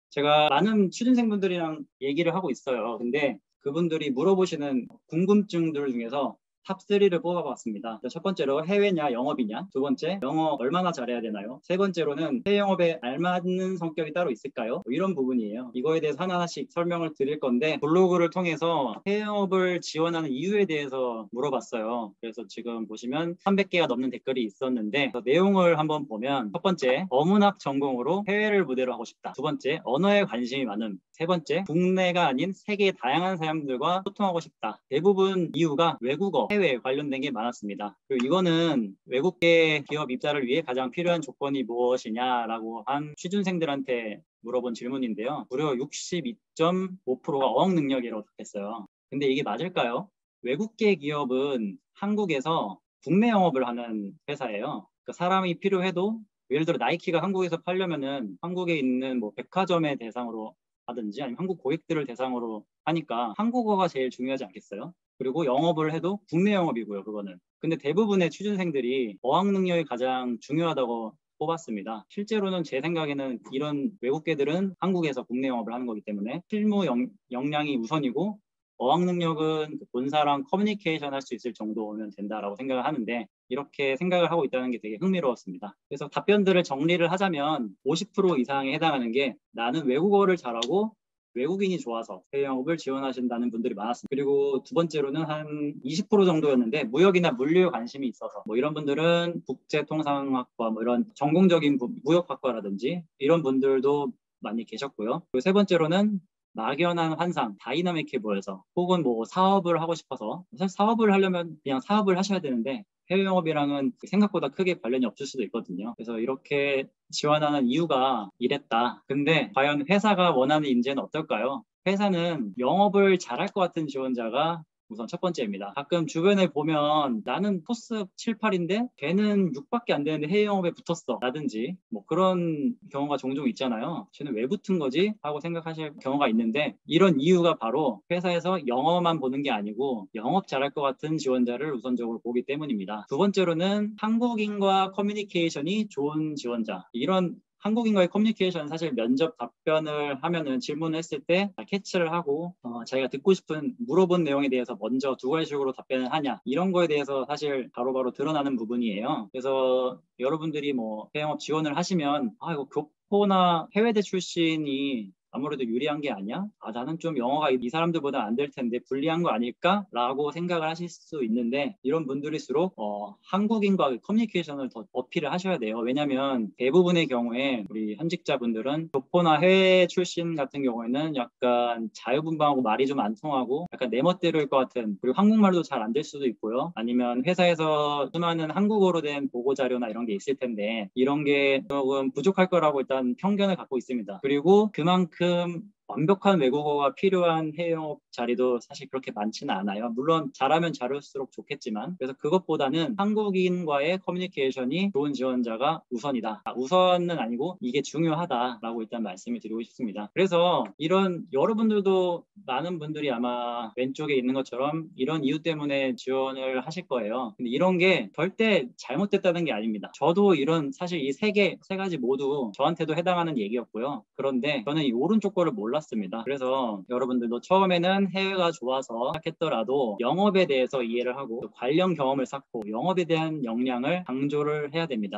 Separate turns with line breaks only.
제가 많은 취준생분들이랑 얘기를 하고 있어요. 근데 그분들이 물어보시는 궁금증들 중에서 탑3를 뽑아봤습니다. 첫 번째로 해외냐 영업이냐, 두 번째 영어 얼마나 잘해야 되나요, 세 번째로는 해외 영업에 알맞는 성격이 따로 있을까요, 이런 부분이에요. 이거에 대해서 하나하나씩 설명을 드릴 건데 블로그를 통해서 해외 영업을 지원하는 이유에 대해서 물어봤어요. 그래서 지금 보시면 300개가 넘는 댓글이 있었는데 내용을 한번 보면, 첫 번째 어문학 전공으로 해외를 무대로 하고 싶다, 두 번째 언어에 관심이 많음, 세 번째 국내가 아닌 세계의 다양한 사람들과 소통하고 싶다. 대부분 이유가 외국어, 해외 관련된 게 많았습니다. 그리고 이거는 외국계 기업 입사를 위해 가장 필요한 조건이 무엇이냐라고 한 취준생들한테 물어본 질문인데요. 무려 62.5%가 어학 능력이라고 답했어요. 근데 이게 맞을까요? 외국계 기업은 한국에서 국내 영업을 하는 회사예요. 그 사람이 필요해도, 예를 들어 나이키가 한국에서 팔려면은 한국에 있는 뭐 백화점의 대상으로 하든지 아니면 한국 고객들을 대상으로 하니까 한국어가 제일 중요하지 않겠어요? 그리고 영업을 해도 국내 영업이고요, 그거는. 근데 대부분의 취준생들이 어학 능력이 가장 중요하다고 뽑았습니다. 실제로는 제 생각에는 이런 외국계들은 한국에서 국내 영업을 하는 거기 때문에 실무 역량이 우선이고, 어학 능력은 본사랑 커뮤니케이션 할 수 있을 정도면 된다라고 생각을 하는데, 이렇게 생각을 하고 있다는 게 되게 흥미로웠습니다. 그래서 답변들을 정리를 하자면 50% 이상에 해당하는 게 나는 외국어를 잘하고 외국인이 좋아서 해외 영업을 지원하신다는 분들이 많았습니다. 그리고 두 번째로는 한 20% 정도였는데 무역이나 물류에 관심이 있어서, 뭐 이런 분들은 국제통상학과, 뭐 이런 전공적인 무역학과라든지 이런 분들도 많이 계셨고요. 그리고 세 번째로는 막연한 환상, 다이나믹해 보여서, 혹은 뭐 사업을 하고 싶어서. 사실 사업을 하려면 그냥 사업을 하셔야 되는데 해외 영업이랑은 생각보다 크게 관련이 없을 수도 있거든요. 그래서 이렇게 지원하는 이유가 이랬다. 근데 과연 회사가 원하는 인재는 어떨까요? 회사는 영업을 잘할 것 같은 지원자가 우선 첫 번째입니다. 가끔 주변에 보면 나는 코스 7, 8인데 걔는 6밖에 안 되는데 해외 영업에 붙었어 라든지, 뭐 그런 경우가 종종 있잖아요. 쟤는 왜 붙은 거지? 하고 생각하실 경우가 있는데, 이런 이유가 바로 회사에서 영어만 보는 게 아니고 영업 잘할 것 같은 지원자를 우선적으로 보기 때문입니다. 두 번째로는 한국인과 커뮤니케이션이 좋은 지원자. 이런 한국인과의 커뮤니케이션, 사실 면접 답변을 하면은 질문을 했을 때 캐치를 하고 자기가 듣고 싶은 물어본 내용에 대해서 먼저 두 가지식으로 답변을 하냐, 이런 거에 대해서 사실 바로바로 드러나는 부분이에요. 그래서 여러분들이 뭐 해외영업 지원을 하시면 이거 교포나 해외대 출신이 아무래도 유리한 게 아니야? 나는 좀 영어가 이 사람들보다 안 될 텐데 불리한 거 아닐까? 라고 생각을 하실 수 있는데, 이런 분들일수록 한국인과 커뮤니케이션을 더 어필을 하셔야 돼요. 왜냐하면 대부분의 경우에 우리 현직자분들은 교포나 해외 출신 같은 경우에는 약간 자유분방하고 말이 좀 안 통하고 약간 내 멋대로일 것 같은, 그리고 한국말도 잘 안 될 수도 있고요. 아니면 회사에서 수많은 한국어로 된 보고자료나 이런 게 있을 텐데 이런 게 조금 부족할 거라고 일단 편견을 갖고 있습니다. 그리고 그만큼 완벽한 외국어가 필요한 해외 영업 자리도 사실 그렇게 많지는 않아요. 물론 잘하면 잘할수록 좋겠지만, 그래서 그것보다는 한국인과의 커뮤니케이션이 좋은 지원자가 우선이다. 우선은 아니고 이게 중요하다라고 일단 말씀을 드리고 싶습니다. 그래서 이런, 여러분들도 많은 분들이 아마 왼쪽에 있는 것처럼 이런 이유 때문에 지원을 하실 거예요. 근데 이런 게 절대 잘못됐다는 게 아닙니다. 저도 이런, 사실 이 세 가지 모두 저한테도 해당하는 얘기였고요. 그런데 저는 이 오른쪽 거를 몰랐습니다. 그래서 여러분들도 처음에는 해외가 좋아서 시작했더라도 영업에 대해서 이해를 하고 관련 경험을 쌓고 영업에 대한 역량을 강조를 해야 됩니다.